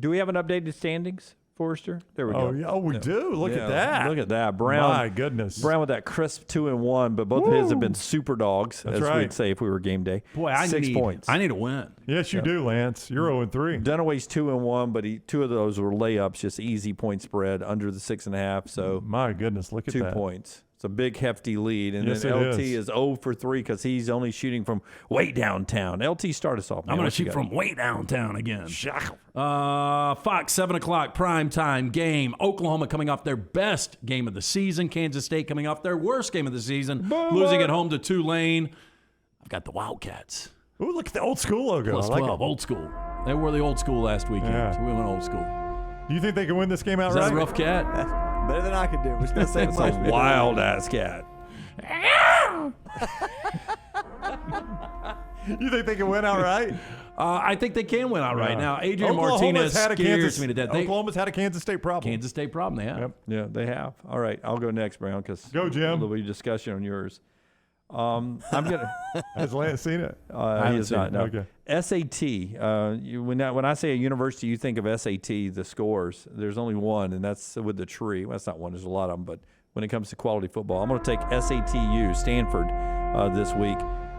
Do we have an updated standings, Forrester? There we go. Yeah. Oh, we do. Look at that. Look at that. Brown. My goodness. Brown with that crisp 2-1, but both of his have been super dogs, That's as right. we'd say if we were game day. Boy, I 6 points. I need a win. Yes, you do, Lance. You're 0-3. Dunaway's 2-1, but two of those were layups, just easy point spread under the 6.5. So My goodness, look at 2 that. points. It's a big, hefty lead. And Yes, then it LT is. is 0 for 3 because he's only shooting from way downtown. LT, start us off. I'm going to shoot from way downtown again. Fox, 7 o'clock, primetime game. Oklahoma coming off their best game of the season. Kansas State coming off their worst game of the season, losing at home to Tulane. I've got the Wildcats. Ooh, look at the old school logo. Plus I like 12, it. old school. They were the old school last weekend. Yeah. So we went old school. Do you think they can win this game Is outright? that a rough cat? Better than I could do. We're just going to say It's a wild-ass cat. You think they can win outright? I think they can win outright. Yeah. Now, Adrian Oklahoma's Martinez had a scares me to death. Oklahoma's had a Kansas State problem. Kansas State problem, they have. Yep. Yeah, they have. All right, I'll go next, Brown, because Go, Jim. there'll be discussion on yours. I'm gonna. Has Lance seen it? He is not. No. Okay. SAT. When I say a university, you think of SAT. The scores. There's only one, and that's with the tree. Well, that's not one. There's a lot of them, but when it comes to quality football, I'm going to take SATU Stanford this week.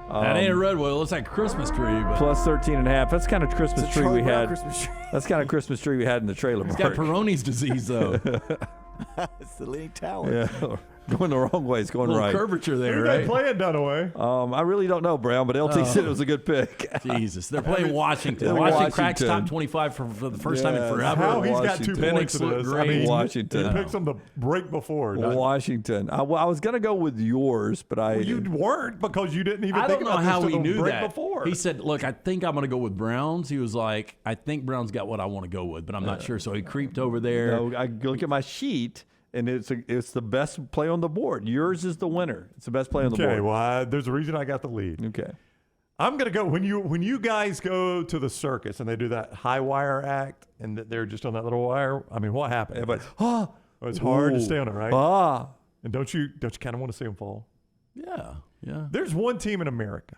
That ain't a red whale. It's like a Christmas tree. But Plus 13.5. That's kind of Christmas tree we had. Christmas tree. That's kind of Christmas tree we had in the trailer it's got park. Peyronie's disease, though. It's the leaning tower. Yeah, going the wrong way. It's going A little right. curvature there, Who right? they playing Dunaway? I really don't know, Brown, but LT said it was a good pick. Jesus. They're playing Washington. They're Washington cracks Washington. top 25 for the first time in Yeah, forever. How he's got 2 Washington. points in Penix this. looked I mean, great. Washington. He picks them the break before. Washington. I was going to go with yours, but You weren't because you didn't even I think don't know about how this he till the knew break that. before. He said, look, I think I'm going to go with Browns. He was like, I think Browns got what I want to go with, but I'm not sure. So he creeped over there. No, I look at my sheet, and it's the best play on the board. Yours is the winner. It's the best play on the Okay, board. well, there's a reason I got the lead. Okay. I'm gonna go when you guys go to the circus and they do that high wire act and they're just on that little wire. I mean, what happened? Everybody, It's hard to Ooh. stay on it, right? Ah. And don't you kind of want to see them fall? Yeah, yeah. There's one team in America.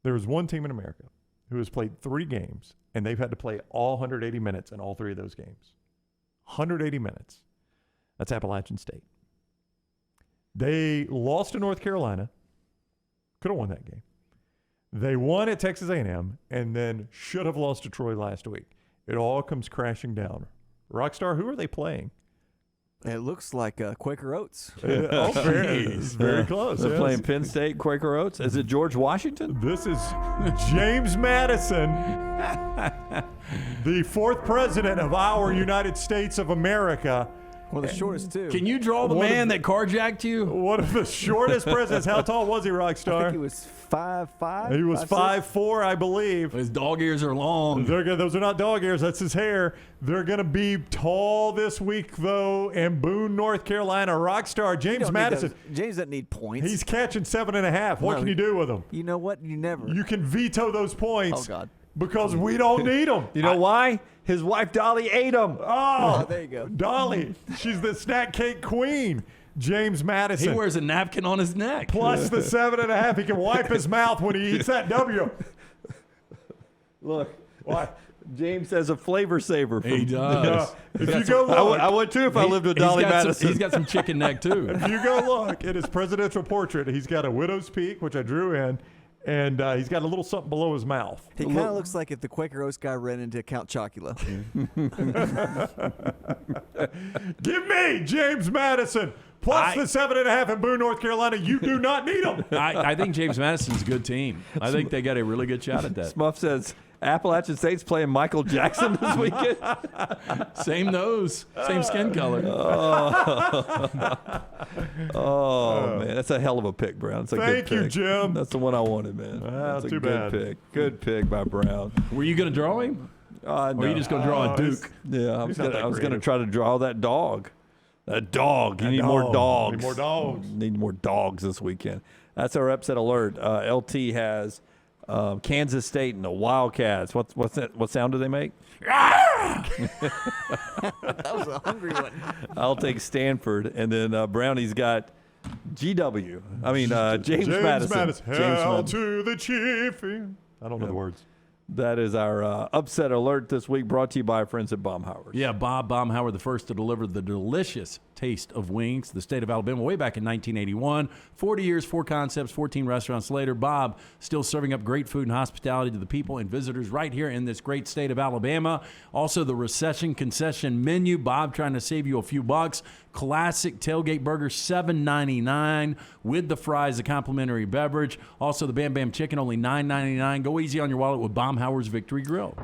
There is one team in America who has played 3 games and they've had to play all 180 minutes in all 3 of those games. 180 minutes. That's Appalachian State. They lost to North Carolina. Could have won that game. They won at Texas A&M and then should have lost to Troy last week. It all comes crashing down. Rockstar, who are they playing? It looks like Quaker Oats. Very close. They're yes. playing Penn State, Quaker Oats. Is it George Washington? This is James Madison, the 4th president of our United States of America. One of the shortest, too. Can you draw the One of man the- that carjacked you? One of the shortest presidents. How tall was he, I Rockstar? think he was 5'5". He was 5'4", I believe. His dog ears are long. Those are not dog ears. That's his hair. They're going to be tall this week, though, in Boone, North Carolina. Rockstar James Madison. James doesn't need points. He's catching 7.5. What No, can you do with him? You know what? You never. You can veto those points. Oh, God. Because we don't need them. You know why? His wife Dolly ate him. Oh, there you go. Dolly. She's the snack cake queen. James Madison. He wears a napkin on his neck. Plus the 7.5. He can wipe his mouth when he eats that W. Look, Why? James has a flavor saver. He does. If you go look, I would too if I lived with Dolly Madison. He's got some chicken neck, too. if you go look at his presidential portrait, he's got a widow's peak, which I drew in, and he's got a little something below his mouth. He kind of looks like if the Quaker Oats guy ran into Count Chocula. Give me James Madison plus the 7.5 in Boone, North Carolina. You do not need him. I think James Madison's a good team. I think they got a really good shot at that. Smuff says Appalachian State's playing Michael Jackson this weekend. Same nose, same skin color. Oh man, that's a hell of a pick, Brown. It's a Thank good you, pick. Jim. That's the one I wanted, man. That's a too good bad. pick. Good pick by Brown. Were you going to draw him? No. Or are you just going to draw a Duke? Yeah, I He's was not that going to creative. try to draw that dog. That dog. You need more dog. dogs. Need more dogs. Need more dogs this weekend. That's our upset alert. LT has Kansas State and the Wildcats. What's that? What sound do they make? That was a hungry one. I'll take Stanford, and then Brownie's got GW. I mean James Madison. James James Madison. Hail Madison. to the chief. I don't know the words. That is our upset alert this week, brought to you by our friends at Baumhower. Yeah, Bob Baumhower, the first to deliver the delicious taste of wings to the state of Alabama way back in 1981. 40 years, 4 concepts, 14 restaurants later. Bob still serving up great food and hospitality to the people and visitors right here in this great state of Alabama. Also, the recession concession menu. Bob trying to save you a few bucks. Classic tailgate burger, $7.99 with the fries, a complimentary beverage. Also, the Bam Bam chicken, only $9.99. Go easy on your wallet with Baumhower's Victory Grill.